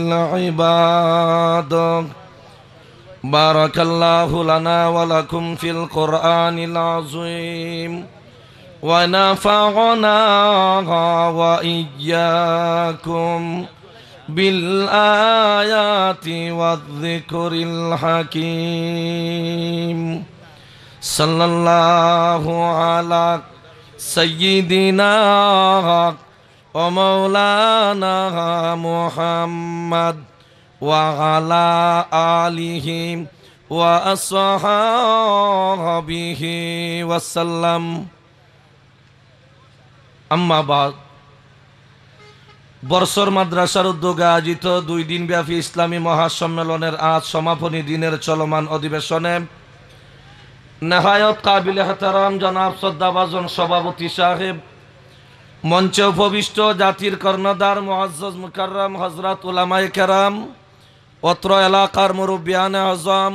العباد بارك الله لنا ولكم في القرآن العظيم ونفعنا وإياكم بالآيات والذكر الحكيم صلى الله على سيدنا ومولانا محمد وعلى آله وأصحابه وسلم أما بعد বর্ষর মাদ্রাসার উদ্যোগে আয়োজিত 2 দিনব্যাপী ইসলামী মহাসম্মেলনের আজ সমাপনী দিনের চলমান অধিবেশনে নেহায়ত কাবিল এহতারাম জনাব শ্রদ্ধাভাজন সভাপতি সাহেব, মঞ্চে উপবিষ্ট জাতির কর্ণধার মুআজ্জজ মুকাররম হযরত উলামায়ে কেরাম, অত্র এলাকার মুরব্বিয়ানে আজম,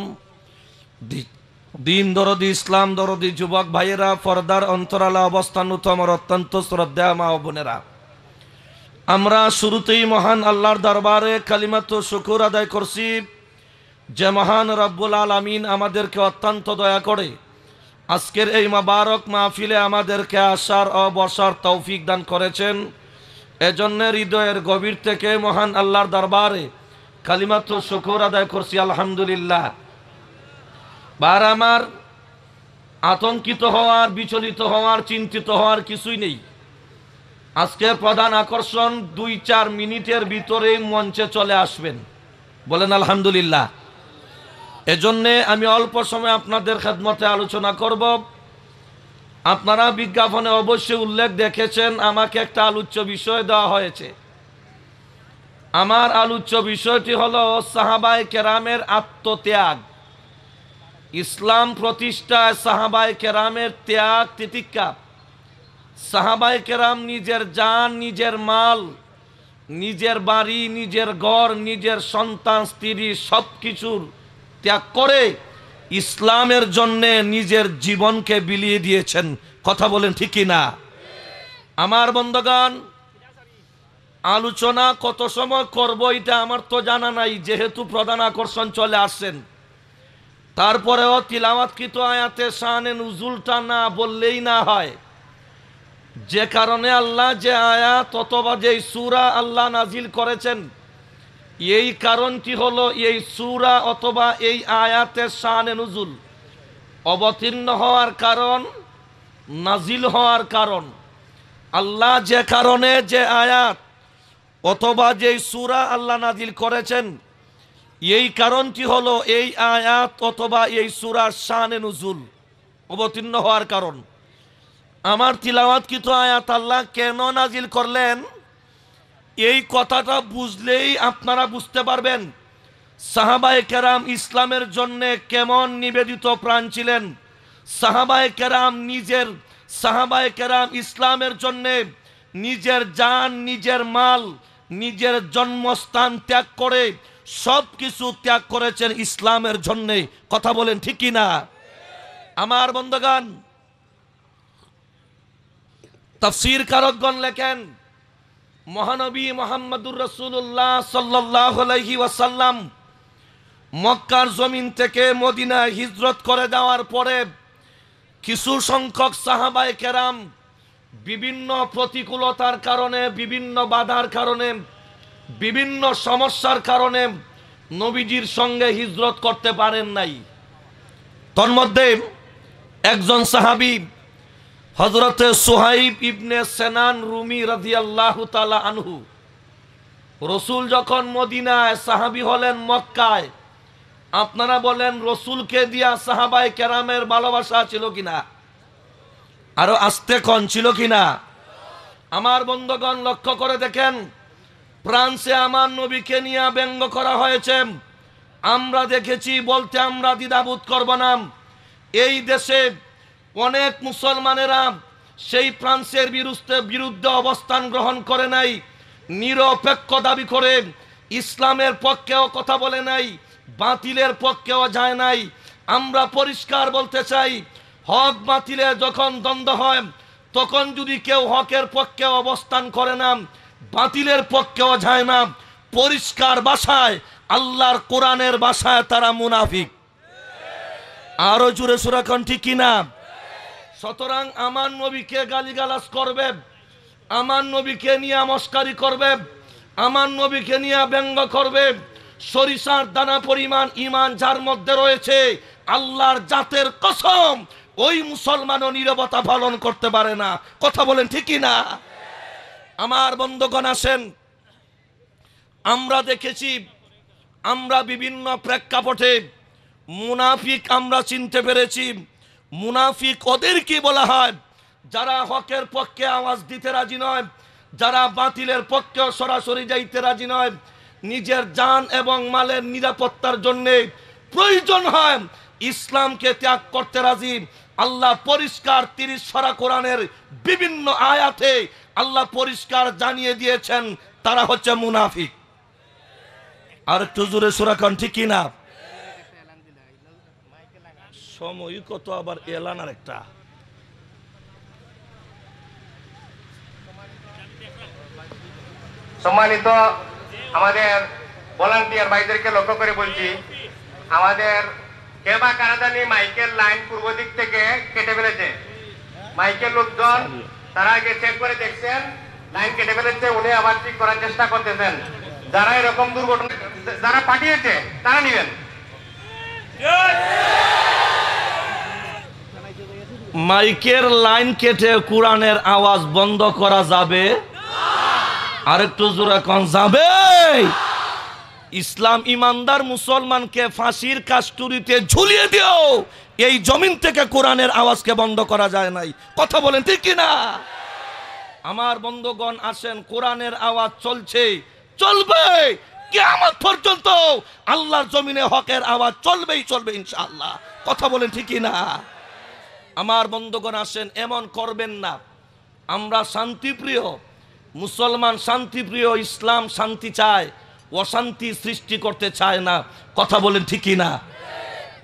দিন দরদি ইসলাম দরদি যুবক ভাইয়েরা, পর্দার অন্তরালে অবস্থানরত আমার অত্যন্ত শ্রদ্ধেয় মা ও বোনেরা, আমরা শুরুতেই মহান আল্লাহর দরবারে কালিমাতু শুকর আদায় করছি যে মহান রব্বুল আলামিন আমাদেরকে অত্যন্ত দয়া করে আজকের এই মোবারক মাহফিলে আমাদেরকে আসার ও বসার তৌফিক দান করেছেন। এজন্য হৃদয়ের গভীর থেকে মহান আল্লাহর দরবারে কালিমাতু শুকর আদায় করছি আলহামদুলিল্লাহ। বার আমার আতঙ্কিত হওয়ার, বিচলিত হওয়ার, চিন্তিত হওয়ার কিছুই নেই। আজকের প্রধান আকর্ষণ 2-4 মিনিটের ভিতরেই মঞ্চে চলে আসবেন, বলেন আলহামদুলিল্লাহ। এজন্যে আমি অল্প সময় আপনাদের খেদমতে আলোচনা করব। আপনারা বিজ্ঞাপনে অবশ্যই উল্লেখ দেখেছেন, আমাকে একটা আলোচ্য বিষয় দেওয়া হয়েছে। আমার আলোচ্য বিষয়টি হলো সাহাবায়ে কেরামের আত্মত্যাগ। ইসলাম প্রতিষ্ঠায় সাহাবায়ে কেরামের ত্যাগ তিতিক্ষা। সাহাবায়ে কেরাম নিজের জান, নিজের মাল, নিজের বাড়ি, নিজের ঘর, নিজের সন্তান, স্ত্রী সব কিছুর ত্যাগ করে ইসলামের জন্যে নিজের জীবনকে বিলিয়ে দিয়েছেন। কথা বলেন ঠিক কি না? আমার বন্ধুগণ, আলোচনা কত সময় করব এটা আমার তো জানা নাই, যেহেতু প্রধান আকর্ষণ চলে আসছেন। তারপরেও তিলাওয়াতকৃত আয়াতে শানে নুজুলটা না বললেই না হয়। যে কারণে আল্লাহ যে আয়াত অথবা যেই সূরা আল্লাহ নাজিল করেছেন, এই কারণটি হলো এই সূরা অথবা এই আয়াতের শানে নুজুল, অবতীর্ণ হওয়ার কারণ, নাজিল হওয়ার কারণ। আল্লাহ যে কারণে যে আয়াত অথবা যেই সূরা আল্লাহ নাজিল করেছেন, এই কারণটি হলো এই আয়াত অথবা এই সূরার শানে নুজুল, অবতীর্ণ হওয়ার কারণ। আমার তিলাওয়াতকৃত আয়াত আল্লাহ কেন নাজিল করলেন, এই কথাটা বুঝলেই আপনারা বুঝতে পারবেন সাহাবায়ে কেরাম ইসলামের জন্য কেমন নিবেদিত প্রাণ ছিলেন। সাহাবায়ে কেরাম ইসলামের জন্য নিজের জান, নিজের মাল, নিজের জন্মস্থান ত্যাগ করে সব কিছু ত্যাগ করেছেন ইসলামের জন্য। কথা বলেন ঠিক কি না? আমার বন্ধুগণ, তাফসীর কারকগণ লেখেন মহানবী মুহাম্মদুর রাসূলুল্লাহ সাল্লাল্লাহু আলাইহি ওয়াসাল্লাম মক্কার জমিন থেকে মদিনায় হিজরত করে যাওয়ার পরে কিছু সংখ্যক সাহাবায়ে কেরাম বিভিন্ন প্রতিকূলতার কারণে, বিভিন্ন বাধার কারণে, বিভিন্ন সমস্যার কারণে নবীজির সঙ্গে হিজরত করতে পারেন নাই। তন্মধ্যে একজন সাহাবী হযরতে সুহাইব ইবনে সেনান রুমি রাদিয়াল্লাহু তাআলা আনহু, রসুল যখন মদিনায়, সাহাবী হলেন মক্কায়। আপনারা বলেন রসুলকে দিয়া সাহাবায়ে কেরামের ভালোবাসা ছিল কিনা? আরো আস্তে কন ছিল কিনা? আমার বন্ধুগণ লক্ষ্য করে দেখেন, ফ্রান্সে আমার নবীকে নিয়ে ব্যঙ্গ করা হয়েছে, আমরা দেখেছি, বলতে আমরা দ্বিধাবোধ করব না। এই দেশে অনেক মুসলমানেরা সেই ফ্রান্সের বিরুদ্ধে অবস্থান গ্রহণ করে নাই, নিরপেক্ষ দাবি করে ইসলামের পক্ষেও কথা বলে নাই, বাতিলের পক্ষেও যায় নাই। আমরা পরিষ্কার বলতে চাই, হক বাতিলে যখন দ্বন্দ্ব হয় তখন যদি কেউ হকের পক্ষে অবস্থান করে না, বাতিলের পক্ষেও যায় না, পরিষ্কার ভাষায় আল্লাহর কোরআনের ভাষায় তারা মুনাফিক। আরো জোরে সূরা কোন ঠিক কিনা? সুতরাং আমার নবীকে গালিগালাজ করবে, আমার নবীকে নিয়ে মস্কারি করবে, আমার নবীকে নিয়ে ব্যঙ্গ করবে, সরিষার দানা পরিমাণ ঈমান যার মধ্যে রয়েছে, আল্লাহর জাতের কসম ওই মুসলমানও নীরবতা পালন করতে পারে না। কথা বলেন ঠিক কিনা? আমার বন্ধুগণ আসেন, আমরা দেখেছি, আমরা বিভিন্ন প্রেক্ষাপটে মুনাফিক আমরা চিনতে পেরেছি। মুনাফিক ওদেরকে বলা হয় যারা হকের পক্ষে আওয়াজ দিতে রাজি নয়, যারা বাতিলের পক্ষে সরাসরি যাইতে রাজি নয়, নিজের জান এবং মালের নিরাপত্তার জন্য প্রয়োজন হয় ইসলামকে ত্যাগ করতে রাজি। আল্লাহ পরিষ্কার 30 সূরা কোরআনের বিভিন্ন আয়াতে আল্লাহ পরিষ্কার জানিয়ে দিয়েছেন তারা হচ্ছে মুনাফিক। আর একটু জোরে সূরা কোন ঠিক কিনা? সময় কত আবার এলান আর একটা। সম্মানিত আমাদের ভলান্টিয়ার ভাইদেরকে লক্ষ্য করে বলছি, আমাদের কেবা কারাদানি মাইকেল লাইন পূর্ব দিক থেকে কেটে ফেলেছে। মাইকেল লোকজন তারা আগে চেক করে দেখছেন লাইন কেটে ফেলেছে, উনি আবার ঠিক করার চেষ্টা করতেছেন। যারা এরকম দুর্ঘটনা যারা পাঠিয়েছে তারা নিবেন। মাইকের লাইন কেটে কোরআনের আওয়াজ বন্ধ করা যাবে? আরেকটু জোরে কোন যাবে? ইসলাম ইমানদার মুসলমানকে ফাঁসির কাস্টুরিতে ঝুলিয়ে দিও, এই জমিন থেকে কোরআনের আওয়াজকে বন্ধ করা যায় নাই। কথা বলেন ঠিক কিনা? আমার বন্ধুগণ আসেন, কোরআনের আওয়াজ চলছে, চলবে কিয়ামত পর্যন্ত। আল্লাহর জমিনে হকের আওয়াজ চলবেই চলবে ইনশাআল্লাহ। কথা বলেন ঠিক কিনা? আমার বন্ধুগণ আসেন, এমন করবেন না। আমরা শান্তিপ্রিয় মুসলমান, শান্তিপ্রিয়, ইসলাম শান্তি চায়, অশান্তি সৃষ্টি করতে চায় না। কথা বলেন ঠিক কিনা?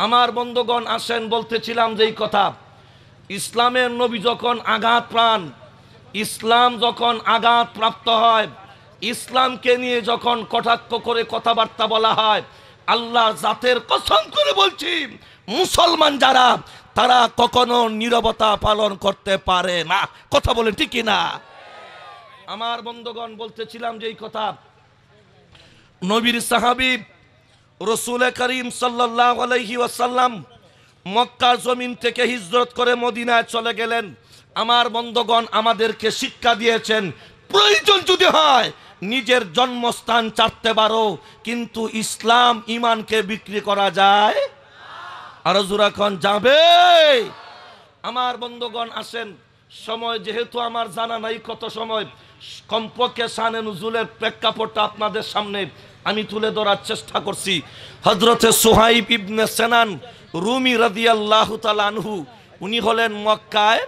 আমার বন্ধুগণ আসেন, বলতেছিলাম যেই কথা, ইসলামের নবী যখন আঘাত প্রাণ, ইসলাম যখন আঘাত প্রাপ্ত হয়, ইসলামকে নিয়ে যখন কটাক্ষ করে কথাবার্তা বলা হয়, আল্লাহ জাতের কসম করে বলছি মুসলমান যারা তারা কখনো নীরবতা পালন করতে পারে না। কথা বলেন ঠিক কিনা? আমার বন্ধুগণ বলতেছিলাম যে এই কথা, নবীর সাহাবী রাসূল করিম সাল্লাল্লাহু আলাইহি ওয়াসাল্লাম মক্কার জমিন থেকে হিজরত করে মদিনায় চলে গেলেন। আমার বন্ধুগণ আমাদেরকে শিক্ষা দিয়েছেন, প্রয়োজন যদি হয় নিজের জন্মস্থান ছাড়তে পারো, কিন্তু ইসলাম ইমানকে বিক্রি করা যায়। আর জোরাখন যাবে। আমার বন্ধুগণ আসেন, সময় যেহেতু আমার জানা নাই কত সময়, কমপক্ষে শানে নুজুলের প্রেক্ষাপটটা আপনাদের সামনে আমি তুলে ধরার চেষ্টা করছি। হযরতে সুহাইব ইবনে সিনান রুমি রাদিয়াল্লাহু তাআলা আনহু, উনি হলেন মক্কায়,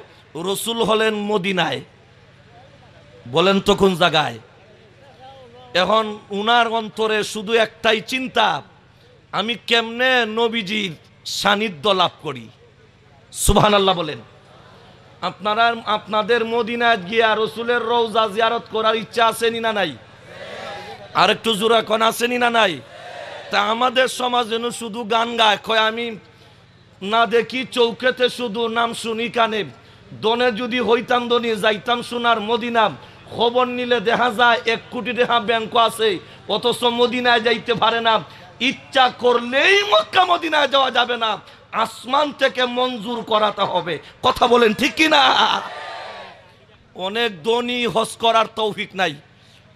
রাসূল হলেন মদিনায়। বলেন তো কোন জায়গায়? এখন উনার অন্তরে শুধু একটাই চিন্তা, আমি কেমনে নবীজির সান্নিধ্য লাভ করি। সুবহানাল্লাহ বলেন। আপনারা আপনাদের মদিনায় গিয়া রাসূলের রওজা জিয়ারত করার ইচ্ছা আছে না নাই? আর একটু জোরে কোন আছে না নাই? তা আমাদের সমাজ যেন শুধু গান গায়, কয় আমি না দেখি চৌকেতে শুধু নাম শুনি কানে, দনে যদি হইতাম দনি যাইতাম সোনার মদিনা, খবর নিলে দেখা যায় 1 কোটি টাকা ব্যাংক আছে, অথচ মদিনায় যাইতে পারে না। ইচ্ছা করলেই মক্কা মদিনায় যাওয়া যাবে না, আসমান থেকে মঞ্জুর করাতে হবে। কথা বলেন ঠিক কিনা? অনেক ধনী হজ করার তৌফিক নাই,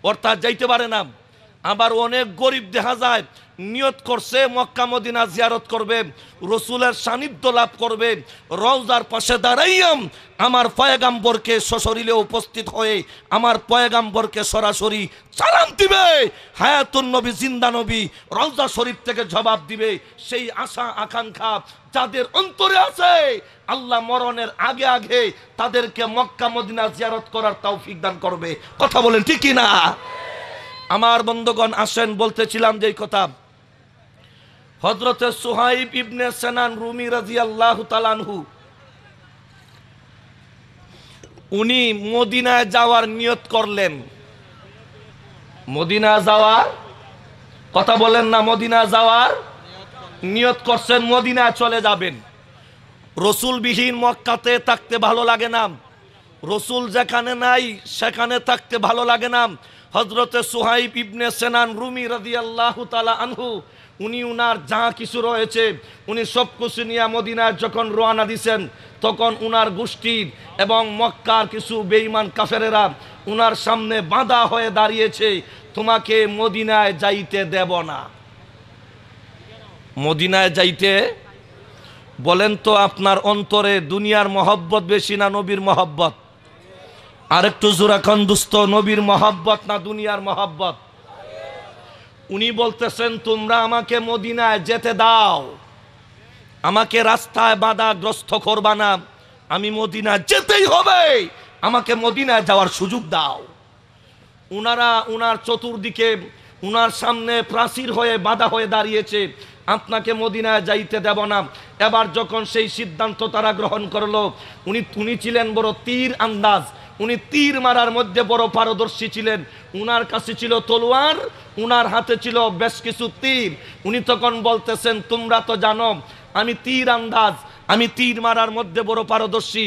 অর্থাৎ যাইতে পারে না। আবার অনেক গরিব দেখা যায় নিয়ত করছে মক্কা মদিনা জিয়ারত করবে, রসুলের সান্নিধ্য লাভ করবে, রওজার পাশে দাঁড়াইয়াম আমার পয়গাম্বরকে সশরীরে উপস্থিত হয়ে আমার পয়গাম্বরকে সরাসরি সালাম দিবে, হায়াতুন নবী জিন্দা নবী রওজা শরীফ থেকে জবাব দিবে। সেই আশা আকাঙ্ক্ষা যাদের অন্তরে আছে, আল্লাহ মরণের আগে আগে তাদেরকে মক্কা মদিনা জিয়ারত করার তৌফিক দান করবে। কথা বলেন ঠিক কিনা? আমার বন্ধুগণ আসেন, বলতেছিলাম যে কথা, হযরতে সুহাইব ইবনে সিনান রুমি রাদিয়াল্লাহু তাআলা আনহু, উনি মদিনায় যাওয়ার নিয়ত করলেন। মদিনা যাওয়ার কথা বলেন না? মদিনা যাওয়ার নিয়ত করছেন, মদিনা চলে যাবেন। রসুলবিহীন মক্কাতে থাকতে ভালো লাগে না, রসুল যেখানে নাই সেখানে থাকতে ভালো লাগে না। হযরতে সুহাইব ইবনে সিনান রুমি রাদিয়াল্লাহু তাআলা আনহু, উনি উনার যা কিছু রয়েছে উনি সব কিছু নিয়ে মদিনায় যখন রওনা দিয়েছেন, তখন উনার গোষ্ঠীর এবং মক্কার কিছু বেঈমান কাফেরেরা উনার সামনে বাঁধা হয়ে দাঁড়িয়েছে, তোমাকে মদিনায় যাইতে দেব না। মদিনায় যাইতে বলেন তো, আপনার অন্তরে দুনিয়ার মহব্বত বেশি না নবীর মহব্বত? আর একটু জোরাখন দুস্ত, নবীর মহব্বত না দুনিয়ার মহব্বত? উনি বলতেছেন তোমরা আমাকে মদিনায় যেতে দাও, আমাকে রাস্তায় বাধাগ্রস্ত করবা না, আমি মদিনায় যেতেই হবে, আমাকে মদিনায় যাওয়ার সুযোগ দাও। উনারা উনার চতুর্দিকে উনার সামনে প্রাচীর হয়ে বাধা হয়ে দাঁড়িয়েছে, আপনাকে মদিনায় যাইতে দেব না। এবার যখন সেই সিদ্ধান্ত তারা গ্রহণ করলো, উনি ছিলেন বড় তীর আন্দাজ, উনি তীর মারার মধ্যে বড় পারদর্শী ছিলেন। উনার কাছে ছিল তলোয়ার, উনার হাতে ছিল বেশ কিছু তীর। উনি তখন বলতেছেন তোমরা তো জানো আমি তীর আন্দাজ, আমি তীর মারার মধ্যে বড় পারদর্শী,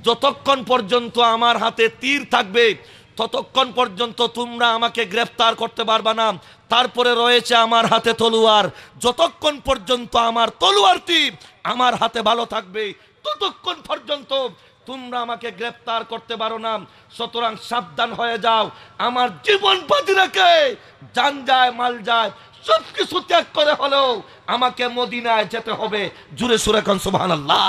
যতক্ষণ পর্যন্ত আমার হাতে তীর থাকবে ততক্ষণ পর্যন্ত তোমরা আমাকে গ্রেফতার করতে পারবে না। তারপরে রয়েছে আমার হাতে তলোয়ার, যতক্ষণ পর্যন্ত আমার তলোয়ার তীর আমার হাতে ভালো থাকবে ততক্ষণ পর্যন্ত তোমরা আমাকে গ্রেফতার করতে পারো না। সুতরাং সাবধান হয়ে যাও, আমার জীবন বাজি রেখে জান যায় মাল যায় সবকিছু ত্যাগ করে হলেও আমাকে মদিনায় যেতে হবে। জুড়ে সুরে কোন সুবহানাল্লাহ।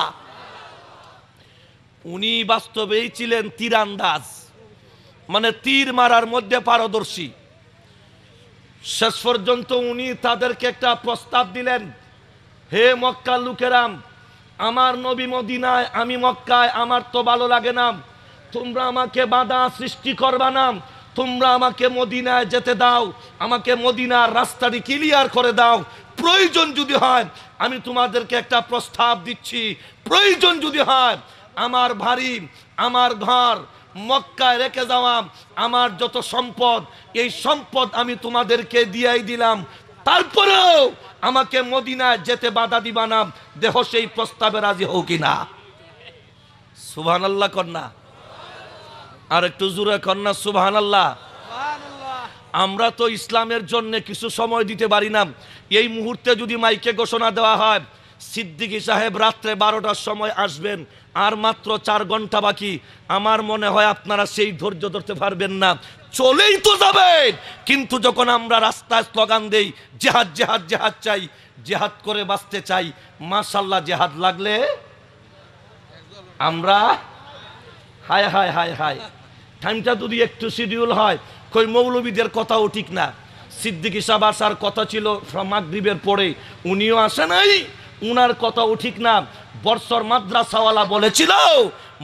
উনি বাস্তবেই ছিলেন তীরান্দাজ, মানে তীর মারার মধ্যে পারদর্শী। শেষ পর্যন্ত উনি তাদেরকে একটা প্রস্তাব দিলেন, হে মক্কার লোকেরাম, আমার নবী মদিনায় আমি মক্কায়, আমার তো ভালো লাগে না, তোমরা আমাকে বাধা সৃষ্টি করবা না, তোমরা আমাকে মদিনায় যেতে দাও, আমাকে মদিনার রাস্তাটি ক্লিয়ার করে দাও। প্রয়োজন যদি হয় আমি তোমাদেরকে একটা প্রস্তাব দিচ্ছি, প্রয়োজন যদি হয় আমার বাড়ি আমার ঘর মক্কায় রেখে যাওয়া আমার যত সম্পদ, এই সম্পদ আমি তোমাদেরকে দিয়াই দিলাম, তারপরেও আমাকে মদিনায় যেতে বাধা দিবা না। দেহ সেই প্রস্তাবে রাজি হও কিনা? সুবহানাল্লাহ কন্যা, আর একটু জোরে কন্যা সুবহানাল্লাহ। আমরা তো ইসলামের জন্য কিছু সময় দিতে পারি না। এই মুহূর্তে যদি মাইকে ঘোষণা দেওয়া হয় সিদ্দিকী সাহেব রাত্রে 12টার সময় আসবেন, আর মাত্র 4 ঘন্টা বাকি, আমার মনে হয় আপনারা সেই ধৈর্য ধরতে পারবেন না, চলেই তো যাবেন। কিন্তু যখন আমরা রাস্তায় স্লোগান দেই জেহাদ জেহাদ জেহাদ চাই, জেহাদ করে বাঁচতে চাই, মাশাআল্লাহ জেহাদ লাগলে আমরা হায় হায় হায় হায়, টাইমটা যদি একটু শিডিউল হয়, কই মৌলবীদের কথাও ঠিক না। সিদ্দিকী সাহেব আসার কথা ছিল মাগরিবের পরে, উনিও আসে নাই, উনার কথাও ঠিক না। বর্ষর মাদ্রাসাওয়ালা বলেছিল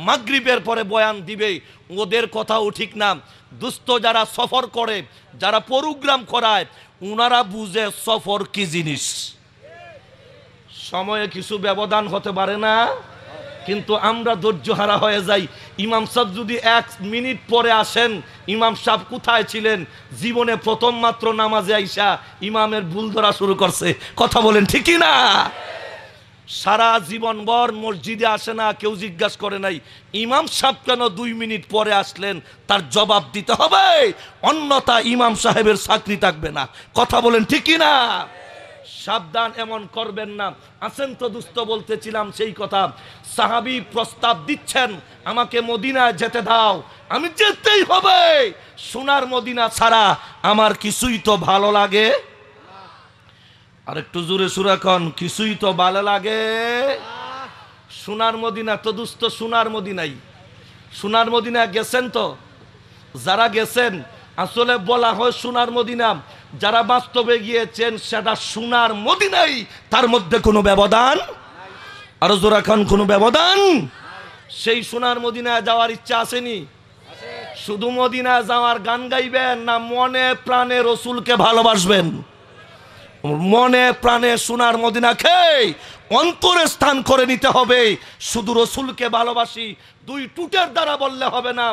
মাগরিবের পরে বয়ান দিবে, ওদের কথাও ঠিক না। দুস্থ যারা সফর করে, যারা প্রোগ্রাম করায়, উনারা বুঝে সফর কি জিনিস। সময়ে কিছু ব্যবধান হতে পারে না, কিন্তু আমরা ধৈর্যহারা হয়ে যাই। ইমাম সাহেব যদি 1 মিনিট পরে আসেন, ইমাম সাহেব কোথায় ছিলেন? জীবনে প্রথম মাত্র নামাজে আইসা ইমামের ভুল ধরা শুরু করছে। কথা বলেন ঠিক কি না? সারা জীবনভর মসজিদে আসে না, কেউ জিজ্ঞাসা করে নাই ইমাম সাহেব কেন 2 মিনিট পরে আসলেন, তার জবাব দিতে হবে, অন্যথা ইমাম সাহেবের চাকরি থাকবে না। কথা বলেন ঠিক কি না? সাবধান, এমন করবেন না। আছেন তো দুস্থ, বলতেছিলাম সেই কথা। সাহাবী প্রস্তাব দিচ্ছেন আমাকে মদিনায় যেতে দাও, আমি যেতেই হবে, সোনার মদিনা ছাড়া আমার কিছুই তো ভালো লাগে। আর একটু জোরে সুরে কোন, কিছুই তো ভালো লাগে। সোনার মদিনা তো দুস্থ, সোনার মদিনাই। সোনার মদিনা গেছেন তো? যারা গেছেন আসলে বলা হয় সোনার মদিনা, যারা বাস্তবে গিয়েছেন সেটা সোনার মদিনাই, তার মধ্যে কোনো ব্যবধান, আরো জোরে কোন কোনো ব্যবধান। সেই সোনার মদিনায় যাওয়ার ইচ্ছা আসেনি? শুধু মদিনা যাওয়ার গান গাইবেন না মনে প্রাণে রসুলকে ভালোবাসবেন? মনে প্রাণে সোনার মদিনাকে অন্তরে স্থান করে নিতে হবে। শুধু রসুলকে ভালোবাসি 2 টুটের দ্বারা বললে হবে না,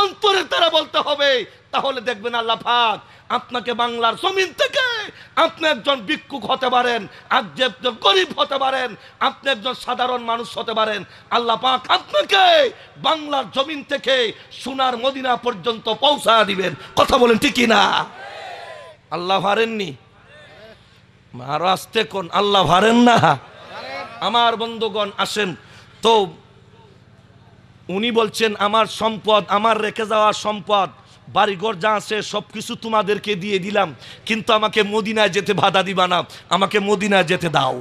অন্তরের দ্বারা বলতে হবে। তাহলে দেখবেন আল্লাহ পাক আপনাকে বাংলার জমিন থেকে, আপনি একজন ভিক্ষুক হতে পারেন, আপনি একজন গরিব হতে পারেন, আপনি একজন সাধারণ মানুষ হতে পারেন, আল্লাহ পাক আপনাকে বাংলার জমিন থেকে সোনার মদিনা পর্যন্ত পৌঁছা দিবেন। কথা বলেন ঠিক কি না? আল্লাহ পারেননি? আরো আসতে কোন আল্লাহ পারেন না? আমার বন্ধুগণ আসেন তো, উনি বলছেন আমার সম্পদ, আমার রেখে যাওয়া সম্পদ, বাড়িঘর যা আছে সবকিছু তোমাদেরকে দিয়ে দিলাম, কিন্তু আমাকে মদিনায় যেতে বাধা দিবা না, আমাকে মদিনায় যেতে দাও।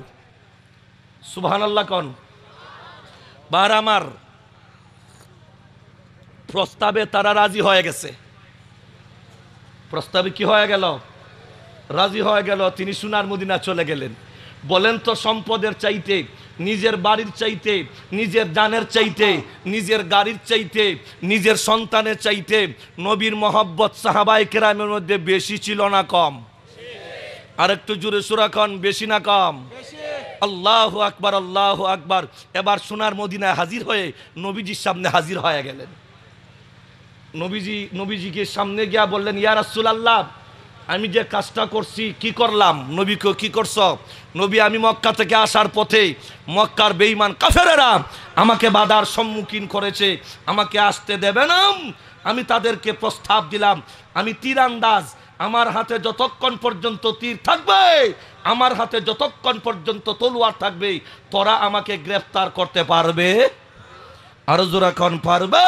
সুবহানাল্লাহ কোন বার। আমার প্রস্তাবে তারা রাজি হয়ে গেছে। প্রস্তাবে কি হয়ে গেল? রাজি হয়ে গেল। তিনি সোনার মদিনা চলে গেলেন। বলেন তো, সম্পদের চাইতে, নিজের বাড়ির চাইতে, নিজের জানের চাইতে, নিজের গাড়ির চাইতে, নিজের সন্তানের চাইতে নবীর মহব্বত সাহাবায়ে কেরামের মধ্যে বেশি ছিল না কম? আর একটু জোরে সূরা খান, বেশি না কম? আল্লাহু আকবার, আল্লাহু আকবার। এবার সোনার মদিনায় হাজির হয়ে নবীজির সামনে হাজির হয়ে গেলেন। নবীজিকে সামনে গিয়া বললেন, ইয়া রাসূলুল্লাহ, আমি যে কাজটা করছি কি করলাম? নবীকে কি করছ? নবী, আমি মক্কা থেকে আসার পথে মক্কার বেঈমান কাফেরেরা আমাকে বাধার সম্মুখীন করেছে, আমাকে আসতে দেবে না। আমি তাদেরকে প্রস্তাব দিলাম, আমি তীরান্দাজ, আমার হাতে যতক্ষণ পর্যন্ত তীর থাকবে, আমার হাতে যতক্ষণ পর্যন্ত তলোয়ার থাকবে, তোরা আমাকে গ্রেফতার করতে পারবে? আরো জোরে কোন পারবে?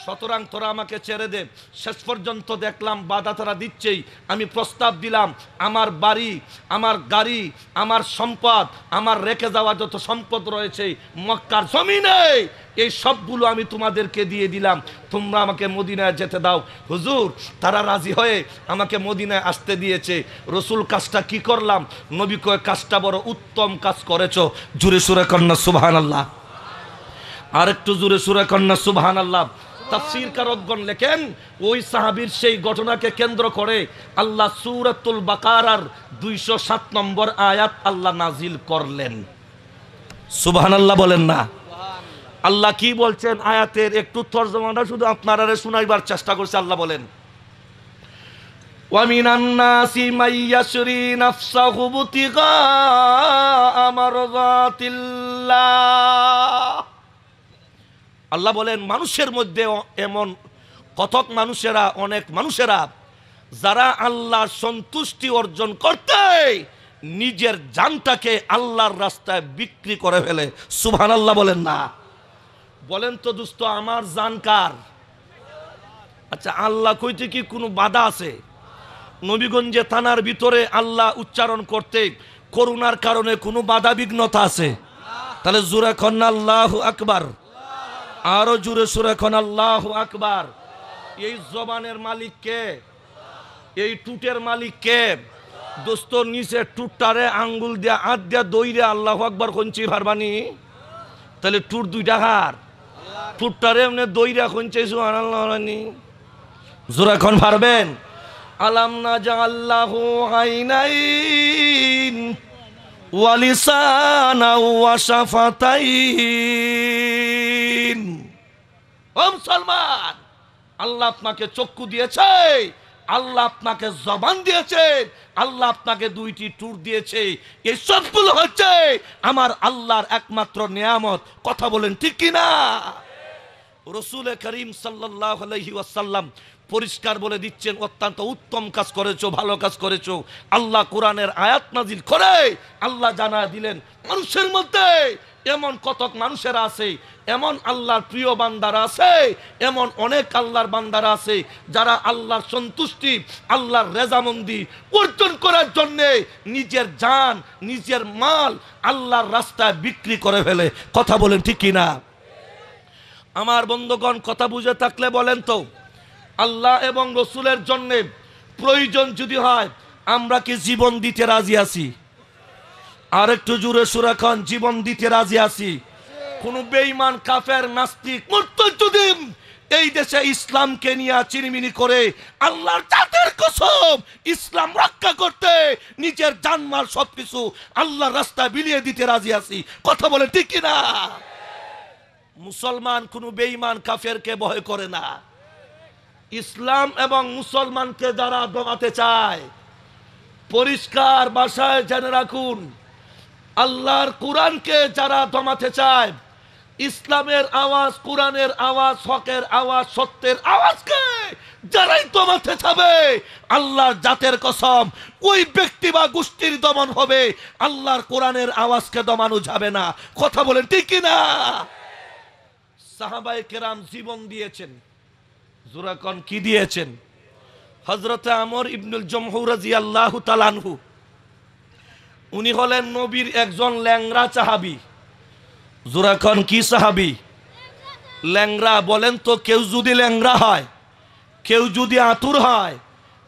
সুতরাং তোরা আমাকে ছেড়ে দে। শেষ পর্যন্ত দেখলাম বাধা তারা দিচ্ছেই। আমি প্রস্তাব দিলাম, আমার বাড়ি, আমার গাড়ি, আমার সম্পদ, আমার রেখে যাওয়া যত সম্পদ রয়েছে মক্কার জমিনে, এই সবগুলো আমি তোমাদেরকে দিয়ে দিলাম, তোমরা আমাকে মদিনায় যেতে দাও। হুজুর, তারা রাজি হয়ে আমাকে মদিনায় আসতে দিয়েছে। রসুল, কাজটা কি করলাম? নবী কয়, কাজটা বড় উত্তম কাজ করেছো। জোরে সুরে কন্যা সুবহানাল্লাহ। আর একটু জোরে সুরে কন্যা সুবহানাল্লাহ। তাফসীর কারকগণ লেখেন, ওই সাহাবীর সেই ঘটনাকে কেন্দ্র করে আল্লাহ সূরাতুল বাকারার 207 নম্বর আয়াত আল্লাহ নাজিল করলেন। সুবহানাল্লাহ বলেন না? আল্লাহ কি বলছেন আয়াতের একটু তরজমাটা শুধু আপনারা শোনাইবার চেষ্টা করছে। আল্লাহ বলেন, ওয়া মিনান নাসি মাইয়াশরি নাফসাহু বুতিগা মারযাতিল্লাহ। আল্লাহ বলেন, মানুষের মধ্যে এমন কতক মানুষেরা, অনেক মানুষেরা যারা আল্লাহর সন্তুষ্টি অর্জন করতে নিজের জানটাকে আল্লাহর রাস্তায় বিক্রি করে ফেলে। সুবহানাল্লাহ বলেন না? বলেন তো দোস্ত, আমার জান কার? আচ্ছা, আল্লাহ কইতে কি কোনো বাধা আছে? নবীগঞ্জে থানার ভিতরে আল্লাহ উচ্চারণ করতে করোনার কারণে কোনো বাধা বিঘ্নতা আছে? তাহলে জোরে কন আল্লাহু আকবার। আরো জোরে সুরে কোন আল্লাহু আকবার। এই জবানের মালিক কে? এই টুটের মালিক কে? দোস্ত, নিচে টুটটারে আঙ্গুল দিয়া হাত দিয়া দইরে আল্লাহু আকবার কোনছি ভারবানি? তাহলে টুট দুইটা হার, টুটটারে এমনি দইরা কোনছে সুবহানাল্লাহ নি? জোরে কোন পারবেন? আলাম নাজাল্লাহু আইনাইন ওয়া লিসানাও ওয়া শাফাতাইন। ও মুসলমান, আল্লাহ আপনাকে চক্ষু দিয়েছে, আল্লাহ আপনাকে জবান দিয়েছে, আল্লাহ আপনাকে দুইটি টুট দিয়েছে। এই সবগুলো হচ্ছে আমার আল্লাহর একমাত্র নিয়ামত। কথা বলেন ঠিক কি না? রাসূল করিম সাল্লাল্লাহু আলাইহি ওয়াসাল্লাম পরিষ্কার বলে দিচ্ছেন, অত্যন্ত উত্তম কাজ করেছো, ভালো কাজ করেছো। আল্লাহ কোরআনের আয়াত নাজিল করে আল্লাহ জানা দিলেন, মানুষের মধ্যে এমন কতক মানুষেরা আছে, এমন আল্লাহর প্রিয় বান্দারা আছে, এমন অনেক আল্লাহর বান্দারা আছে যারা আল্লাহর সন্তুষ্টি, আল্লাহর রেজামন্দি অর্জন করার জন্য নিজের জান, নিজের মাল আল্লাহর রাস্তায় বিক্রি করে ফেলে। কথা বলেন ঠিক কিনা? আমার বন্ধুগণ, কথা বুঝে থাকলে বলেন তো, আল্লাহ এবং রসুলের জন্য প্রয়োজন যদি হয়, আমরা কি জীবন দিতে রাজি আছি? আর একটু জোরে সুরে খান, জীবন দিতে রাজি আছি? কোন বেঈমান কাফের নাস্তিক মুরতাদ এই দেশে ইসলামকে নিয়ে চিনিমিনি করে আল্লাহর জাতের কসম ইসলাম রক্ষা করতে নিজের জানমাল সবকিছু আল্লাহর রাস্তায় বিলিয়ে দিতে রাজি আছি। কথা বলে ঠিক কিনা? মুসলমান কোনো বেঈমান কাফেরকে ভয় করে না। ইসলাম এবং মুসলমানকে যারা দমাতে চায়, পরিষ্কার ভাষায় জেনে রাখুন, আল্লাহর কোরআনকে যারা দমাতে চায়, ইসলামের আওয়াজ, কোরআনের আওয়াজ, হকের আওয়াজ, সত্যের আওয়াজকে যারাই দমাতে চাবে, আল্লাহর জাতের কসম ওই ব্যক্তি বা গোষ্ঠীর দমন হবে, আল্লাহর কোরআনের আওয়াজকে দমানো যাবে না। কথা বলেন ঠিক কি না? সাহাবায়ে কেরাম জীবন দিয়েছেন। জোরাকন কি দিয়েছেন? হযরতে আমর ইবনুল জমহু রাদিয়াল্লাহু তাআলা আনহু, উনি হলেন নবীর একজন ল্যাংড়া সাহাবী। জোরাকন কি সাহাবী? ল্যাংড়া। বলেন তো, কেউ যদি ল্যাংড়া হয়, কেউ যদি আতুর হয়,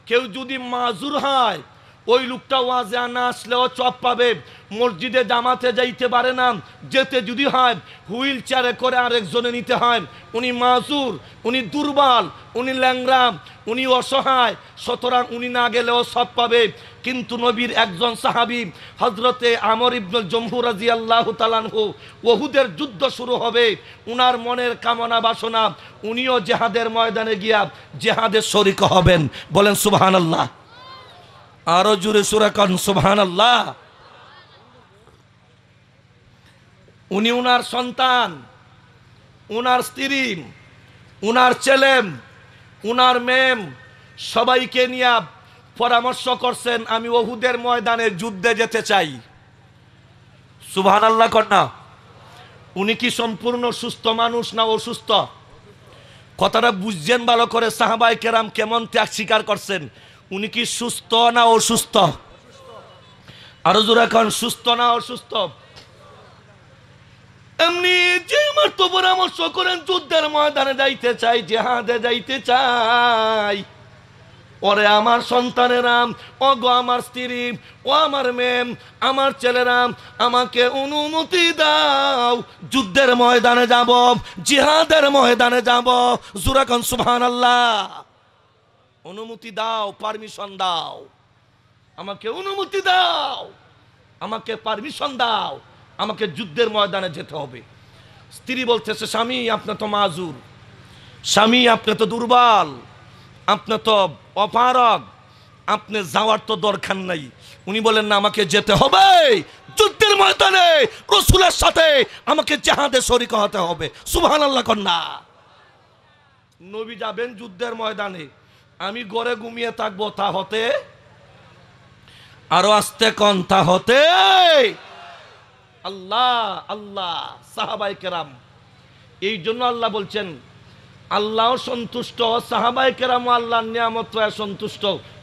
কেউ যদি মাজুর হয়, ওই লোকটা ওয়াজে না আসলেও চপ পাবে। মসজিদে জামাতে যাইতে পারে না, যেতে যদি হয় হুইল চেয়ারে করে আরেকজনে নিতে হয়। উনি মাজুর, উনি দুর্বল, উনি ল্যাংড়া, উনি অসহায়, সুতরাং উনি না গেলেও সব পাবে। কিন্তু নবীর একজন সাহাবী হযরতে আমর ইবনুল জমহু রাদিয়াল্লাহু তাআলা আনহু, উহুদের যুদ্ধ শুরু হবে, উনার মনের কামনা বাসনা উনিও জিহাদের ময়দানে গিয়া জিহাদের শরীক হবেন। বলেন সুবহানাল্লাহ। আরো জোরে সূরা কান সুবহানাল্লাহ। উনি উনার সন্তান, উনার স্ত্রী, উনার ছেলে, উনার মেম সবাইকে নিয়ে পরামর্শ করছেন, আমি উহুদের ময়দানে যুদ্ধে যেতে চাই। সুবহানাল্লাহ কন্যা। উনি কি সম্পূর্ণ সুস্থ মানুষ না অসুস্থ? কথাটা বুঝছেন ভালো করে? সাহাবায়ে কেরাম কেমন ত্যাগ স্বীকার করছেন? উনি কি সুস্থ না অসুস্থ? আরো জোরে এখন, সুস্থ না অসুস্থ? এমনি যে মাত্র পরামর্শ করেন যুদ্ধের ময়দানে যাইতে চাই, জিহাদে যাইতে চাই, ওরে আমার সন্তানেরা, ও গো আমার স্ত্রী, ও আমার মেম, আমার ছেলেরা, আমাকে অনুমতি দাও, যুদ্ধের ময়দানে যাব, জিহাদের ময়দানে যাব। জোরে কোন সুবহানাল্লাহ। অনুমতি দাও, পারমিশন দাও, আমাকে অনুমতি দাও, আমাকে পারমিশন দাও, আমাকে যুদ্ধের ময়দানে যেতে হবে। স্ত্রী বলতেছে, স্বামী আপনি তো মাজুর, স্বামী আপনি তো দুর্বল, আপনি তো অপারগ, আপনি যাওয়ার তো দরকার নাই। উনি বলেন, না, আমাকে যেতে হবে যুদ্ধের ময়দানে, রাসূলের সাথে আমাকে জিহাদে শরীক হতে হবে। সুবহানাল্লাহ কন্যা। নবী যাবেন যুদ্ধের ময়দানে, আমি ঘরে ঘুমিয়ে থাকবো, তা হতে, আরো আস্তে কন, তা হতে আল্লাহ আল্লাহ। সাহাবায়ে কেরাম, এই জন্য আল্লাহ বলছেন, আল্লাহ সন্তুষ্ট, সাহাবায়ে কেরাম আল্লাহর নিয়ামত সন্তুষ্ট।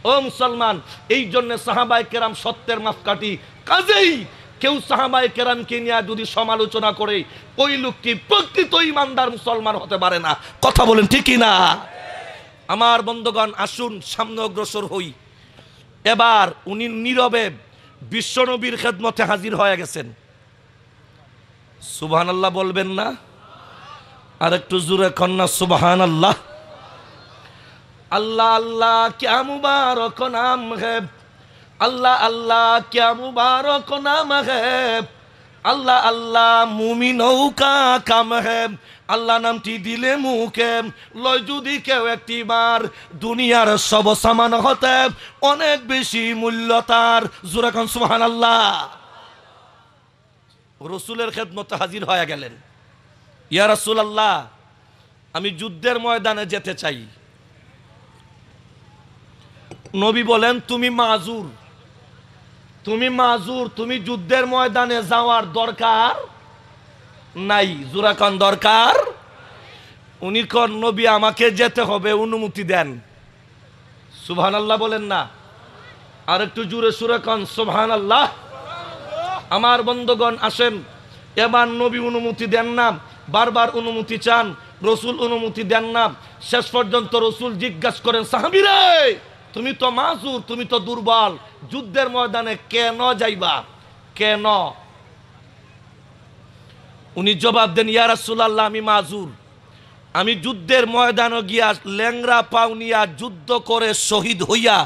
ও মুসলমান, এই জন্য সাহাবায়ে কেরাম সত্যের মাপকাঠি। কাজেই কেউ সাহাবায়ে কেরামকে নিয়ে যদি সমালোচনা করে, ওই লোকটি প্রকৃত ঈমানদার মুসলমান হতে পারে না। কথা বলেন ঠিক কি না? আমার বন্ধুগণ, আসুন সামনে অগ্রসর হই। এবার উনি নীরবে বিশ্বনবীর খেদমতে হাজির হয়ে গেছেন। সুবহানাল্লাহ বলবেন না? আর একটু জোরে কন্যা সুবহানাল্লাহ। अल्लाह अल्लाह क्या मुबारक नाम है, अल्लाह अल्लाह क्या मुबारक नाम है, अल्लाह अल्लाह मुमिनों का काम है। আল্লাহ নামটি দিলে মুখে লয় যদি কেউ একটিবার, দুনিয়ার সব সামান হতে অনেক বেশি মূল্য তার। জোরে কোন সুবহানাল্লাহ। রাসূলের খেদমতে হাজির হয়ে গেলেন। ইয়া রাসূলুল্লাহ, আমি যুদ্ধের ময়দানে যেতে চাই। নবী বলেন, তুমি মাজুর, তুমি মাজুর, তুমি যুদ্ধের ময়দানে যাওয়ার দরকার নাই। জোরে কোন দরকার? উনি কোন, নবী আমাকে যেতে হবে, অনুমতি দেন। সুবহানাল্লাহ বলেন না? আর একটু জোরে সুরে কোন সুবহানাল্লাহ। আমার বন্ধুগণ আসেন, এবার নবী অনুমতি দেন না, বারবার অনুমতি চান, রসুল অনুমতি দেন না। শেষ পর্যন্ত রসুল জিজ্ঞাসা করেন, সাহাবীরে তুমি তো মাজুর, তুমি তো দুর্বল, যুদ্ধের ময়দানে কেন যাইবা, কেন? উনি জবাব দেন, ইয়া রাসূলুল্লাহ, আমি মাজুর, আমি যুদ্ধের ময়দানে গিয়া ল্যাংরা পাও নিয়া যুদ্ধ করে শহীদ হইয়া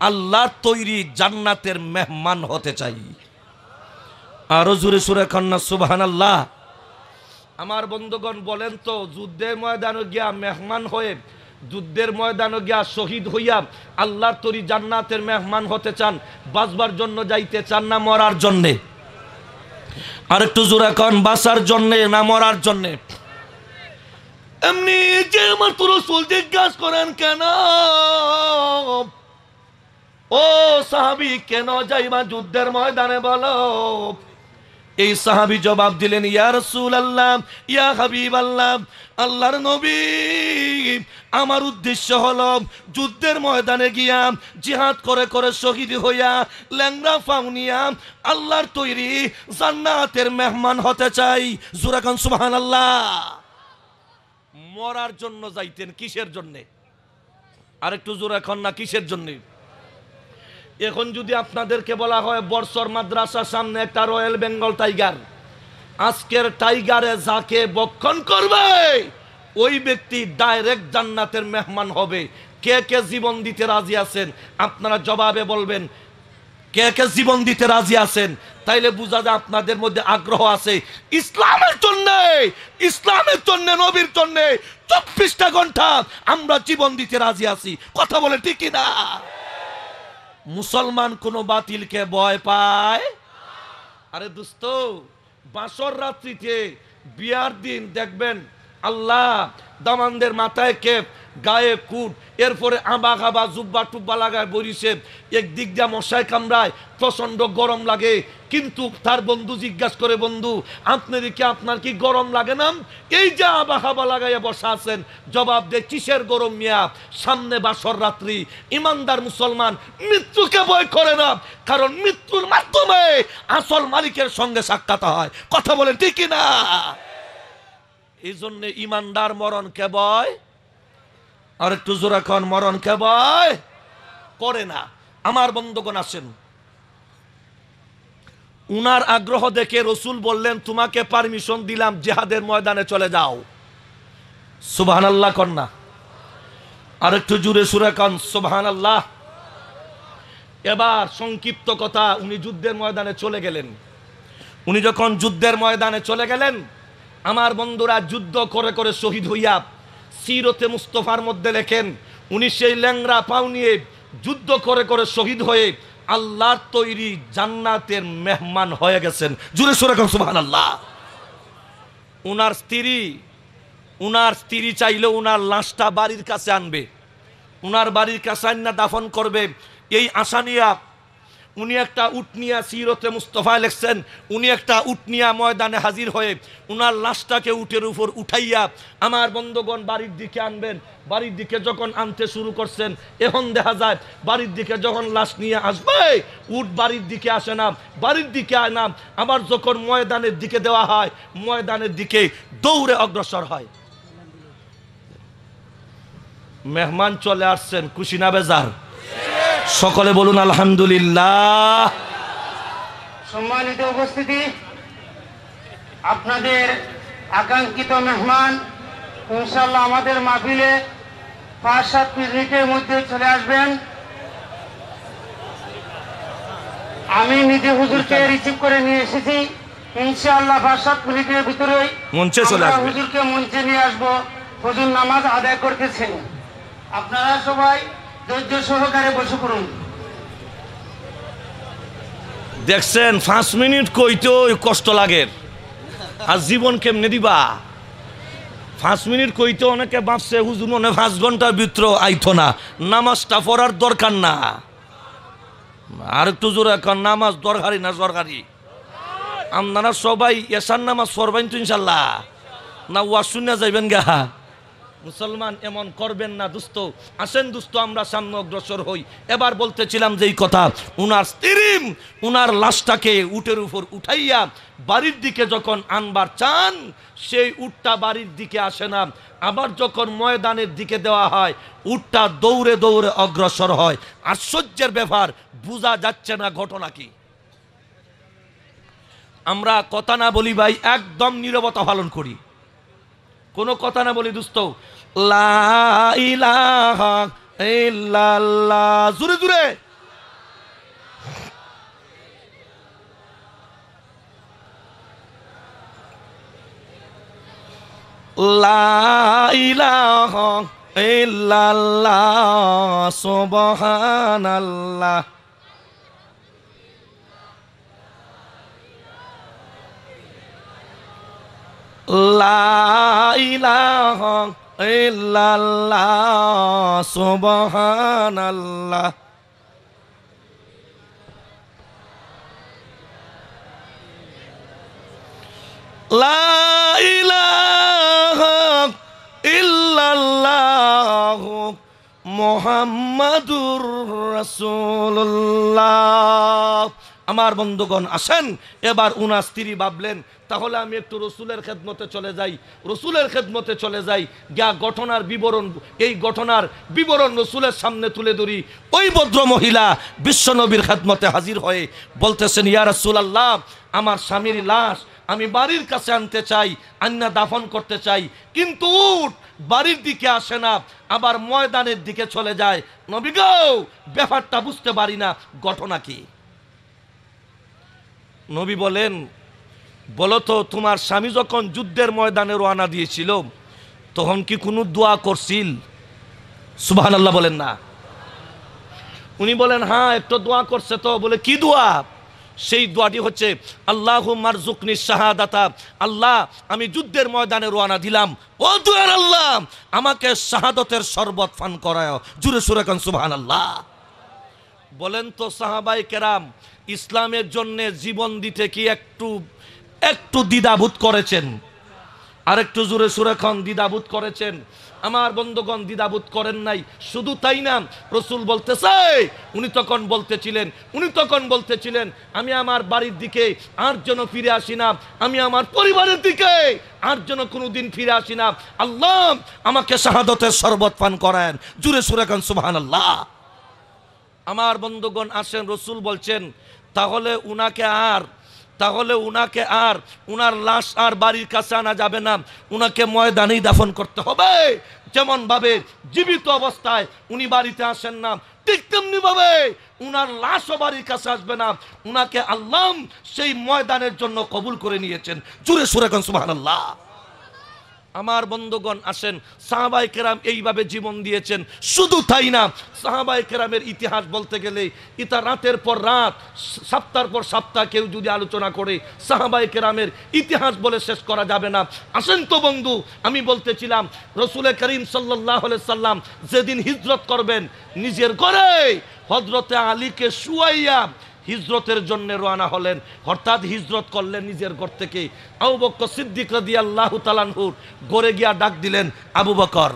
আল্লাহর তৈরি জান্নাতের মেহমান হতে চাই। আরো জোরে সুরে কন্যা সুবহানাল্লাহ। আমার বন্ধুগণ বলেন তো, যুদ্ধের ময়দানে গিয়া মেহমান হয়ে, যুদ্ধের ময়দানে গিয়া শহীদ হইয়া আল্লাহর তরি জান্নাতের মেহমান হতে চান, বাঁচবার জন্য যাইতে চান না মরার জন্যে? আর একটু জোরে কন, বাঁচার জন্যে না মরার জন্যে? এমনি যে আমার তো রাসূল জিজ্ঞাসা করেন, কেন ও সাহাবী কেন যাইবা যুদ্ধের ময়দানে বলো? এই সাহাবী জবাব দিলেন, ইয়া রাসূলুল্লাহ, ইয়া হাবিবাল্লাহ, আল্লাহর নবী, আমার উদ্দেশ্য হলো যুদ্ধের ময়দানে গিয়া জিহাদ করে করে শহীদ হইয়া ল্যাংড়া ফাউনিয়া আল্লাহর তৈরি জান্নাতের মেহমান হতে চাই। জোরে কোন সুবহানাল্লাহ। মরার জন্য যাইতেন, কিসের জন্যে? আর একটু জোরে কোন না, কিসের জন্যে? এখন যদি আপনাদেরকে বলা হয় বর্ষর মাদ্রাসার সামনে একটা রয়্যাল বেঙ্গল টাইগার, আজকের টাইগারে যাকে বক্ষণ করবে ওই ব্যক্তি ডাইরেক্ট জান্নাতের মেহমান হবে। কে কে জীবন দিতে রাজি আছেন? আপনারা জবাবে বলবেন কে কে জীবন দিতে রাজি আছেন। তাইলে বোঝা যায় আপনাদের মধ্যে আগ্রহ আছে ইসলামের জন্য, ইসলামের জন্য, নবীর জন্য 24টা ঘন্টা আমরা জীবন দিতে রাজি আছি। কথা বলে ঠিক না? মুসলমান কোন বাতিলকে ভয় পায়? আরে দোস্ত, বাসর রাত্রিতে বিয়ার দিন দেখবেন আল্লাহ দামানদের মাথায় কেপ, গায়ে কুট, এরপরে আবা খাবা জুব্বা টুব্বা লাগায় বরিছে, একদিক দিয়ে মশায় কামড়ায়, প্রচন্ড গরম লাগে। কিন্তু তার বন্ধু জিজ্ঞাসা করে, বন্ধু আপনার কি গরম লাগে না? এই যে আবা খাবা লাগাইয়া বসা আছেন। জবাব দে, কিসের গরম মিয়া? সামনে বাসর রাত্রি। ইমানদার মুসলমান মৃত্যুকে ভয় করে না, কারণ মৃত্যুর মাধ্যমে আসল মালিকের সঙ্গে সাক্ষাৎ হয়। কথা বলেন ঠিক না? এই জন্য ইমানদার মরণকে ভয়, আর একটু জোরে কোন, মরণকে ভয় করে না। আমার বন্ধুগণ আসেন, উনার আগ্রহ দেখে রসুল বললেন, তোমাকে পারমিশন দিলাম জিহাদের ময়দানে চলে যাও। সুবহানাল্লাহ কন্যা, আর একটু জোরে সুরে কন সুবহানাল্লাহ। এবার সংক্ষিপ্ত কথা, উনি যুদ্ধের ময়দানে চলে গেলেন। উনি যখন যুদ্ধের ময়দানে চলে গেলেন, আমার বন্ধুরা যুদ্ধ করে করে শহীদ হইয়া সিরতে মুস্তফার মধ্যে লেখেন, উনি সেই ল্যাংড়া পাও নিয়ে যুদ্ধ করে করে শহীদ হয়ে আল্লাহর তৈরি জান্নাতের মেহমান হয়ে গেছেন। জোরে সোরে কোন সুবহানাল্লাহ। উনার স্ত্রী চাইলে উনার লাশটা বাড়ির কাছে আনবে, উনার বাড়ির কাছে আন্না দাফন করবে, এই আশা নিয়া উনি একটা উট নিয়া সিরতে মুস্তফায় লেখছেন, উনি একটা উট নিয়া ময়দানে হাজির হয়ে উনার লাশটাকে উটের উপর উঠাইয়া আমার বন্ধুগণ বাড়ির দিকে আনবেন। বাড়ির দিকে যখন আনতে শুরু করছেন, এখন দেখা যায় বাড়ির দিকে যখন লাশ নিয়ে আসবে, উট বাড়ির দিকে আসে না, বাড়ির দিকে আয় না, আবার যখন ময়দানের দিকে দেওয়া হয়, ময়দানের দিকে দৌড়ে অগ্রসর হয়। মেহমান চলে আসছেন, খুশি না বেজার? সকলে বলুন আলহামদুলিল্লাহ। সম্মানিত উপস্থিতি, আপনাদের আকাঙ্ক্ষিত মেহমান ইনশাআল্লাহ আমাদের মাহফিলে 5-7 মিনিটের মধ্যে চলে আসবেন। আমি নিজে হুজুরকে রিসিভ করে নিয়ে এসেছি। ইনশাআল্লাহ 5-7 মিনিটের ভিতরেই মঞ্চে চলে আসবে। হুজুরকে মঞ্চে নিয়ে আসবো। হুজুর নামাজ আদায় করতেছেন, আপনারা সবাই ধৈর্য সহকারে বসে পড়ুন। দেখছেন 5 মিনিট কইতেও কষ্ট লাগে, আর জীবন কেমনে দিবা? 5 মিনিট কইতে অনেকে ভাবছে হুজুর মনে 5 ঘন্টার ভিতর আইতো না, নামাজটা পড়ার দরকার না। আর একটু জোরে এখন, নামাজ দরকারি না সরকারি? আপনারা সবাই এশার নামাজ পড়বেন তো ইনশাল্লাহ, না ওয়াজ শুনে যাইবেন গা? মুসলমান এমন করবেন না দোস্ত। আসেন দোস্ত, আমরা সামনে অগ্রসর হই। এবার বলতেছিলাম যেই কথা, উনার স্ত্রী উনার লাশটাকে উটের উপর উঠাইয়া বাড়ির দিকে যখন আনবার চান, সেই উটটা বাড়ির দিকে আসে না। আবার যখন ময়দানের দিকে দেওয়া হয়, উটটা দৌড়ে দৌড়ে অগ্রসর হয়। আশ্চর্যের ব্যাপার, বোঝা যাচ্ছে না ঘটনা কি। আমরা কথা না বলি ভাই, একদম নীরবতা পালন করি, কোনো কথা না বলি দোস্ত। লা ইলাহা ইল্লাল্লাহ, জোরে জোরে। লা ইলাহা ইল্লাল্লাহ সুবহানাল্লাহ। লা ইলাহা ইল্লাল্লাহ সুবহানাল্লাহ। লা ইলাহা ইল্লাল্লাহ মুহাম্মাদুর রাসূলুল্লাহ। আমার বন্ধুগণ আসেন, এবার উনার স্ত্রী ভাবলেন তাহলে আমি একটু রসুলের খেদমতে চলে যাই, রসুলের খেদমতে চলে যাই, গিয়া ঘটনার বিবরণ, এই ঘটনার বিবরণ রসুলের সামনে তুলে ধরি। ওই ভদ্র মহিলা বিশ্বনবীর খেদমতে হাজির হয়ে বলতেছেন, ইয়া রাসূলুল্লাহ, আমার স্বামীর লাশ আমি বাড়ির কাছে আনতে চাই, আন্না দাফন করতে চাই, কিন্তু উট বাড়ির দিকে আসে না, আবার ময়দানের দিকে চলে যায়। নবী গো, ব্যাপারটা বুঝতে পারি না, ঘটনা কি? নবী বলেন, বলো তো, তোমার স্বামী যখন যুদ্ধের ময়দানে রওনা দিয়েছিল তখন কি কোনো দোয়া করছিল? সুবহানাল্লাহ বলেন না। উনি বলেন, হ্যাঁ একটু দোয়া করছে। তো বলে, কি দোয়া? সেই দোয়াটি হচ্ছে, আল্লাহুম্মা রযুকনি শাহাদাতা, আল্লাহ আমি যুদ্ধের ময়দানে রওনা দিলাম, ও দয়ার আল্লাহ আমাকে শাহাদতের শরবত পান করায়। জোরে সুরে কান সুবহানাল্লাহ। বলেন তো সাহাবায়ে কেরাম ইসলামের জন্য জীবন দিতে কি একটু দ্বিধাবোধ করেছেন? আর একটু জোরে সুরে খান, দ্বিধাবোধ করেছেন? আমার বন্ধুগণ, দ্বিধাবোধ করেন নাই। শুধু তাই না, রসুল বলতেছে, উনি তখন বলতেছিলেন আমি আমার বাড়ির দিকে আর যেন ফিরে আসি না, আমি আমার পরিবারের দিকে আর যেন কোনোদিন ফিরে আসি না, আল্লাহ আমাকে শাহাদতের শরবত পান করায়েন। জোরে সুরে খান সুবহানাল্লাহ। আমার বন্ধুগণ আসেন, রসুল বলছেন তাহলে উনাকে আর উনার লাশ আর বাড়ির কাছে আনা যাবে না, উনাকে ময়দানেই দাফন করতে হবে। যেমন ভাবে জীবিত অবস্থায় উনি বাড়িতে আসেন না, ঠিক তেমনি ভাবে উনার লাশও বাড়ির কাছে আসবে না, উনাকে আল্লাহ সেই ময়দানের জন্য কবুল করে নিয়েছেন। জোরে সুরে কোন সুবহানাল্লাহ। আমার বন্ধুগণ আসেন, সাহাবায়ে কেরাম এইভাবে জীবন দিয়েছেন। শুধু তাই না, সাহাবায়ে কেরামের ইতিহাস বলতে গেলে এটা রাতের পর রাত, সপ্তাহের পর সপ্তাহ কেউ যদি আলোচনা করে সাহাবায়ে কেরামের ইতিহাস বলে শেষ করা যাবে না। আসেন তো বন্ধু, আমি বলতেছিলাম রসুল করিম সাল্লাল্লাহু আলাইহি সাল্লাম যেদিন হিজরত করবেন, নিজের ঘরে হযরতে আলীকে শুয়াইয়া হিজরতের জন্য রওনা হলেন, অর্থাৎ হিজরত করলেন নিজের ঘর থেকে। আবু বকর সিদ্দিক রাদিয়াল্লাহু তাআলা আনহুর ঘরে গিয়া ডাক দিলেন, আবু বকর।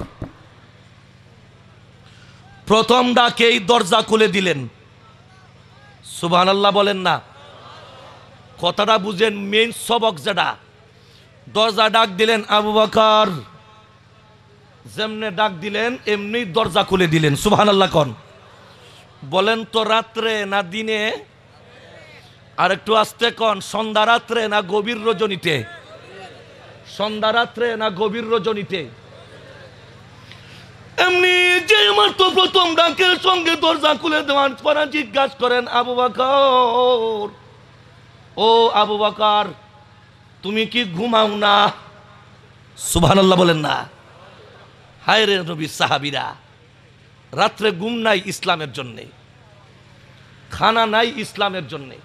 প্রথম ডাকেই দরজা খুলে দিলেন। সুবহানাল্লাহ বলেন না। কথাটা বুঝেন, মেইন সবক যেটা, দরজা ডাক দিলেন, আবু বকর। যেমনে ডাক দিলেন এমনি দরজা খুলে দিলেন। সুবহানাল্লাহ কোন। বলেন তো, রাত্রে না দিনে? আর একটু আস্তে কোন, সন্ধ্যা রাত্রে না গভীর রজনীতে? সন্ধ্যা রাত্রে না গভীর রজনীতে? এমনি যে মাত্র প্রথম ডাকের সঙ্গে দরজা খুলে দেওয়ার পর জিজ্ঞাসা করেন, আবু বকর, ও আবু বকর, তুমি কি ঘুমাও না? সুবহানাল্লাহ বলেন না। হায় রে নবী, সাহাবীরা, রাত্রে ঘুম নাই ইসলামের জন্যে, খানা নাই ইসলামের জন্যে।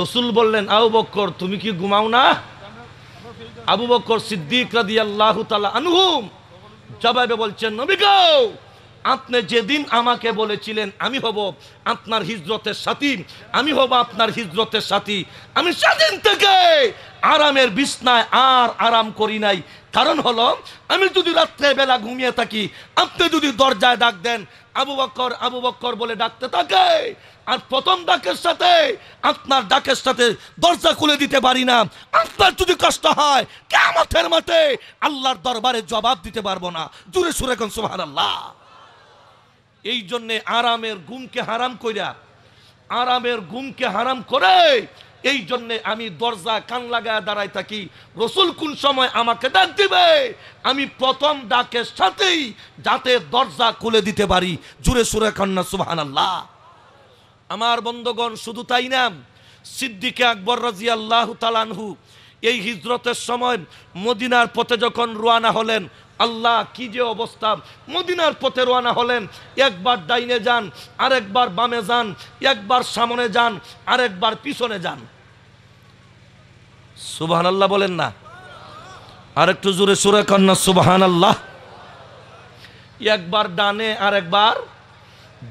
রসুল বললেন, আবু বকর তুমি কি ঘুমাও না? আবু বকর সিদ্দিক রাদিয়াল্লাহু তাআলা আনহু জবাবে বলছেন, নবী গো, আপনি যেদিন আমাকে বলেছিলেন আমি হব আপনার হিজরতের সাথী, আমি হব আপনার হিজরতের সাথী, আমি সেদিন থেকে আরামের বিছনায় আর আরাম করি নাই। কারণ হলো, আমি যদি রাত্রে বেলা ঘুমিয়ে থাকি, আপনি যদি দরজায় ডাক দেন, আবু বকর আবু বকর বলে ডাকতে থাকে, আর প্রথম ডাকের সাথে আপনার ডাকের সাথে দরজা খুলে দিতে পারি না, আপনার যদি কষ্ট হয় কিয়ামতের মাঠে আল্লাহর দরবারে জবাব দিতে পারবো না। জোরে সুরে কোন সুবহানাল্লাহ। এই জন্যে আরামের ঘুমকে হারাম করে এই জন্যে আমি দরজা কান লাগায় দাঁড়াই থাকি। রসুল কোন সময় আমাকে ডাক দিবে, আমি প্রথম ডাকের সাথেই যাতে দরজা খুলে দিতে পারি। জোরে সুরে কান্না সুবহানাল্লাহ। আমার বন্ধুগণ, শুধু তাই না, সিদ্দিক আকবর রাদিয়াল্লাহু তাআলা আনহু এই হিজরতের সময় মদিনার পথে যখন রওনা হলেন, আল্লাহ কি যে অবস্থা! মদিনার পথে রওনা হলেন, একবার ডাইনে যান, আরেকবার বামে যান, একবার সামনে যান, আরেকবার পিছনে যান। সুবহানাল্লাহ বলেন না? আরেকটু জোরে সুরে কন্যা সুবহানাল্লাহ। একবার ডানে, আরেকবার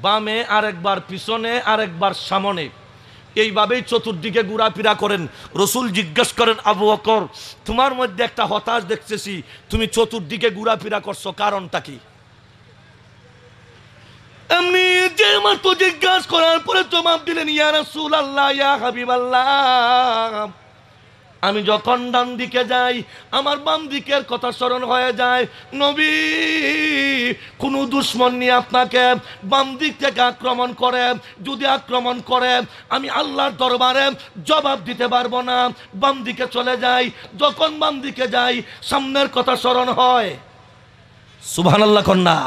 বামে, আরেকবার পিছনে, আরেকবার সামনে, এইভাবেই চতুর্দিকে ঘোরাফেরা করেন। রসুল জিজ্ঞেস করেন, আবু বকর, তোমার মধ্যে একটা হতাশ দেখতেছি, তুমি চতুর্দিকে ঘোরাফেরা করছো, কারণটা কি? এমনি যে মাত্র জিজ্ঞাসা করার পরে জবাব দিলেন, ইয়া রাসূলুল্লাহ, ইয়া হাবিবাল্লাহ, আমি যখন ডান দিকে যাই আমার বাম দিকের কথা স্মরণ হয়ে যায়। নবী, কোন দুশ্মন নিয়ে আপনাকে বাম দিক থেকে আক্রমণ করে, যদি আক্রমণ করে আমি আল্লাহর দরবারে জবাব দিতে পারবো না, বাম দিকে চলে যাই। যখন বাম দিকে যাই সামনের কথা স্মরণ হয়। সুবহানাল্লাহ কন্যা,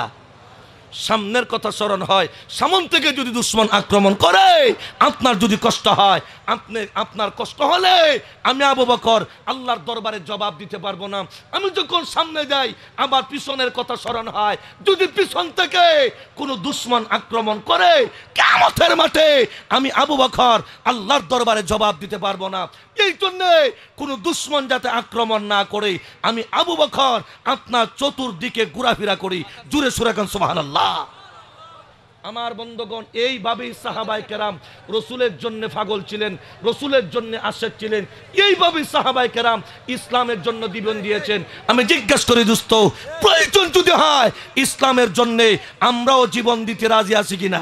সামনের কথা স্মরণ হয়। সামন থেকে যদি দুশ্মন আক্রমণ করে, আপনার যদি কষ্ট হয়, আপনার কষ্ট হলে আমি আবু বকর আল্লাহর দরবারে জবাব দিতে পারবো না। আমি যখন সামনে যাই আবার পিছনের কথা স্মরণ হয়, যদি পিছন থেকে কোনো দুশ্মন আক্রমণ করে, কিয়ামতের মাঠে আমি আবু বকর আল্লাহর দরবারে জবাব দিতে পারবো না। এই জন্যে কোনো দুশ্মন যাতে আক্রমণ না করে আমি আবু বকর আপনার চতুর্দিকে ঘোরাফেরা করি। জুড়ে সুরে গান সুবহানাল্লাহ। আমার বন্ধুগণ, এইভাবেই সাহাবায়ে কেরাম রসুলের জন্য পাগল ছিলেন, রসুলের জন্য আশেক ছিলেন। এইভাবেই সাহাবায়ে কেরাম ইসলামের জন্য জীবন দিয়েছেন। আমি জিজ্ঞাসা করি দোস্ত, প্রয়োজন যদি হয় ইসলামের জন্য আমরাও জীবন দিতে রাজি আছি কিনা?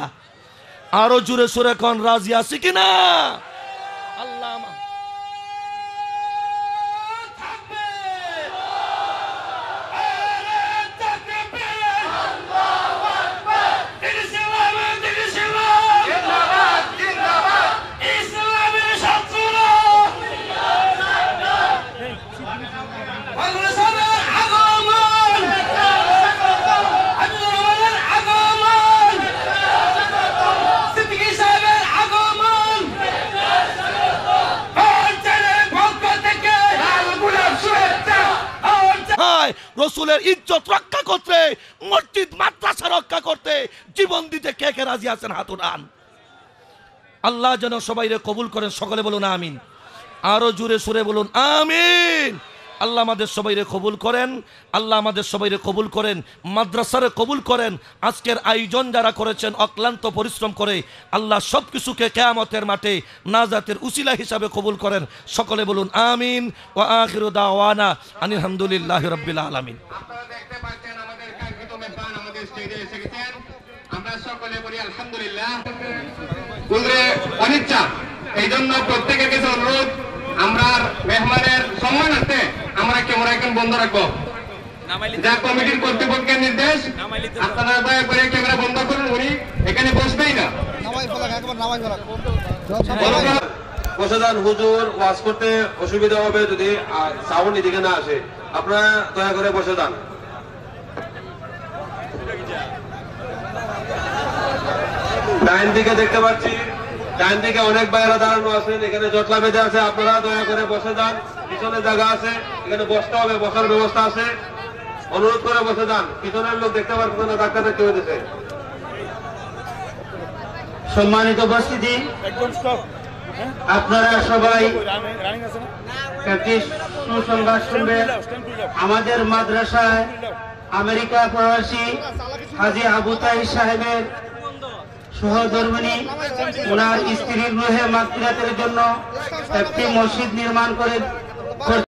আরো জোরে সুরে কোন রাজি আছি কিনা? আল্লাহ রসুলের ইজ্জত রক্ষা করতে, মসজিদ মাদ্রাসা রক্ষা করতে জীবন দিতে কে কে রাজি আছেন? হাত উঠান। আল্লাহ যেন সবাইরে কবুল করেন। সকলে বলুন আমিন। আরো জোরে সুরে বলুন আমিন। আল্লাহ আমাদের সবাইরে কবুল করেন, আল্লাহ আমাদের সবাইরে কবুল করেন, মাদ্রাসারে কবুল করেন। আজকের আয়োজন যারা করেছেন অক্লান্ত পরিশ্রম করে, আল্লাহ সব কিছুকে কিয়ামতের মাঠে নাজাতের উসিলা হিসাবে কবুল করেন। সকলে বলুন আমিন। ওয়া আখিরু দাওয়ানা আনিল হামদুলিল্লাহি রাব্বিল আলামিন। আপনারা দেখতে পাচ্ছেন আমাদের কাঙ্ক্ষিত মেহমান আমাদের স্টেজে এসে গেছেন। আমরা সকলে বলি আলহামদুলিল্লাহ। কুলরে অনিচ্ছা, এই জন্য প্রত্যেকের কাছে অনুরোধ, আমরা মেহমানের সম্মানার্থে আমরা ক্যামেরা এখন বন্ধ রাখবো। যা কমিটির কর্তৃপক্ষের নির্দেশ, আপনারা দয়া করে ক্যামেরা বন্ধ করুন। উনি এখানে বসবেই না। বসে যান, হুজুর ওয়াজ করতে অসুবিধা হবে যদি সাউন্ড এদিকে না আসে। আপনারা দয়া করে বসে যান। ডাইন দিকে দেখতে পাচ্ছি, ডাইন দিকে অনেক বাইরে দাঁড়ানো আছেন, এখানে জটলা বেঁধে আছে। আপনারা দয়া করে বসে যান, পিছনে জায়গা আছে, এখানে বসতে হবে, বসার ব্যবস্থা আছে। অনুরোধ করে বসে যান। পিছনের লোক দেখতে পাচ্ছেন না, ডাক্তার দেখতে হয়েছে। সম্মানিত উপস্থিতি, আপনারা সবাই একটি সুসংবাদ শুনবেন। আমাদের মাদ্রাসায় আমেরিকা প্রবাসী হাজী আবু তাহির সাহেবের সহধর্মিণী ওনার স্ত্রীর রুহে মাগফিরাতের জন্য একটি মসজিদ নির্মাণ করে